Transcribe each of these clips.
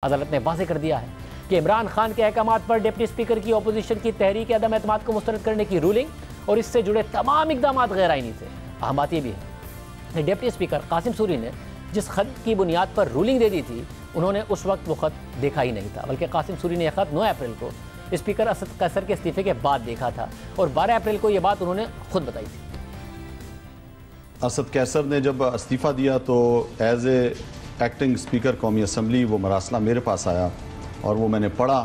अदालत ने वाज़ेह कर दिया है कि इमरान खान के अहकामात पर डिप्टी स्पीकर की अपोजिशन की तहरीक अदम एतमाद को मुस्तरद करने की रूलिंग और इससे जुड़े तमाम इकदाम गैर आईनी थे। अहम बात यह भी है कि डिप्टी स्पीकर कासिम सूरी ने जिस खत की बुनियाद पर रूलिंग दे दी थी, उन्होंने उस वक्त वो खत देखा ही नहीं था, बल्कि कासिम सूरी ने यह खत 9 अप्रैल को स्पीकर असद कैसर के इस्तीफे के बाद देखा था और 12 अप्रैल को यह बात उन्होंने खुद बताई थी। असद कैसर ने जब इस्तीफ़ा दिया तो एज ए एक्टिंग स्पीकर कौमी असम्बली वो मरासला मेरे पास आया और वो मैंने पढ़ा।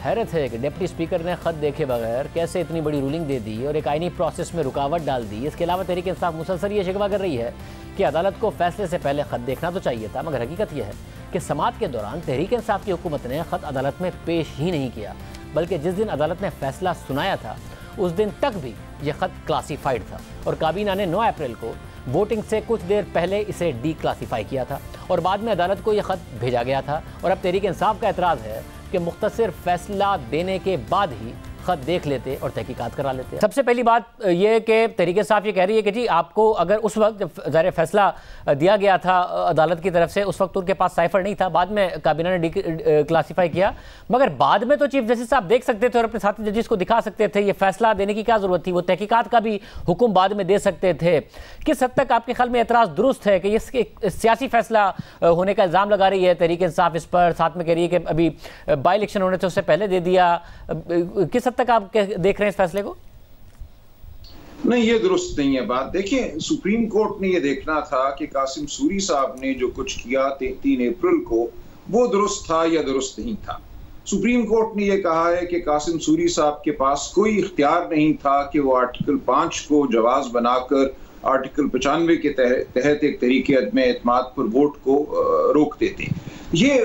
हैरत है कि डिप्टी स्पीकर ने खत देखे बगैर कैसे इतनी बड़ी रूलिंग दे दी और एक आईनी प्रोसेस में रुकावट डाल दी। इसके अलावा तहरीक इंसाफ मुसलसल ये शिकवा कर रही है कि अदालत को फैसले से पहले खत देखना तो चाहिए था, मगर हकीकत यह है कि समाअत के दौरान तहरीक इंसाफ की हुकूमत ने खत अदालत में पेश ही नहीं किया, बल्कि जिस दिन अदालत ने फैसला सुनाया था उस दिन तक भी यह खत क्लासीफाइड था और काबीना ने 9 अप्रैल को वोटिंग से कुछ देर पहले इसे डी क्लासीफाई किया था और बाद में अदालत को यह खत भेजा गया था। और अब तहरीक इंसाफ का एतराज़ है कि मुख्तसर फैसला देने के बाद ही खत देख लेते और तहकीकात करा लेते। सबसे पहली बात यह कि तहरीक इंसाफ ये कह रही है कि जी आपको अगर उस वक्त जब ज़ाहिर फैसला दिया गया था अदालत की तरफ से, उस वक्त उनके पास साइफर नहीं था, बाद में काबीना ने क्लासीफाई किया, मगर बाद में तो चीफ जस्टिस साहब देख सकते थे और अपने साथी जजेस को दिखा सकते थे। ये फैसला देने की क्या ज़रूरत थी? वो तहकीकात का भी हुक्म बाद में दे सकते थे। किस हद तक आपके ख्याल में एतराज़ दुरुस्त है कि ये सियासी फैसला होने का इल्ज़ाम लगा रही है तहरीक इंसाफ इस पर, साथ में कह रही है कि अभी बाई इलेक्शन होने थे उससे पहले दे दिया? किस हद तक आप देख रहे हैं इस फैसले को? नहीं, ये दुरुस्त नहीं है बात। देखिए, सुप्रीम कोर्ट ने ये देखना था कि कासिम सूरी साहब ने जो कुछ किया 3 अप्रैल को वो दुरुस्त था या दुरुस्त नहीं था। सुप्रीम कोर्ट ने यह कहा है कि कासिम सूरी साहब के पास कोई इख्तियार नहीं था कि वो आर्टिकल 5 को जवाज बनाकर आर्टिकल 95 के तहत एक तरीके अदम एतमाद पर वोट को रोक देते। ये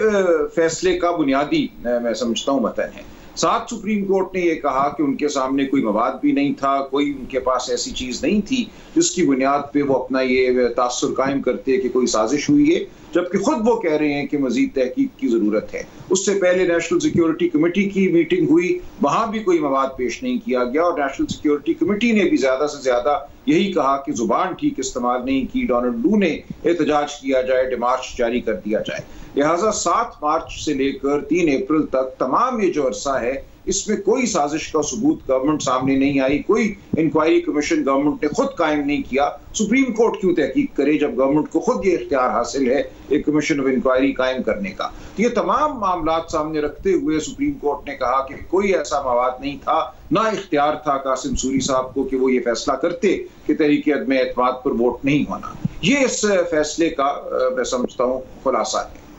फैसले का बुनियादी मैं समझता हूँ मतन है। साथ सुप्रीम कोर्ट ने यह कहा कि उनके सामने कोई मवाद भी नहीं था, कोई उनके पास ऐसी चीज नहीं थी जिसकी बुनियाद पे वो अपना ये तासुर कायम करते कि कोई साजिश हुई है, जबकि खुद वो कह रहे हैं कि मजीद तहकीक की जरूरत है। उससे पहले नेशनल सिक्योरिटी कमेटी की मीटिंग हुई, वहां भी कोई मवाद पेश नहीं किया गया और नेशनल सिक्योरिटी कमेटी ने भी ज्यादा से ज्यादा यही कहा कि जुबान ठीक इस्तेमाल नहीं की, डोनाल्ड लू ने एहतजाज किया जाए, डिमार्च जारी कर दिया जाए। लिहाजा 7 मार्च से लेकर 3 अप्रैल तक तमाम ये जो अरसा है इसमें कोई साजिश का सबूत गवर्नमेंट सामने नहीं आई, कोई इंक्वायरी कमीशन गवर्नमेंट ने खुद कायम नहीं किया। सुप्रीम कोर्ट क्यों तहकीक करे जब गवर्नमेंट को खुद ये इख्तियार हासिल है एक कमीशन ऑफ इंक्वायरी कायम करने का? तो ये तमाम मामलात सामने रखते हुए सुप्रीम कोर्ट ने कहा कि कोई ऐसा मवाद नहीं था, ना इख्तियार था कासिम सूरी साहब को कि वो ये फैसला करते कि तहरीक अदम एतमाद पर वोट नहीं होना। ये इस फैसले का मैं समझता हूँ खुलासा है।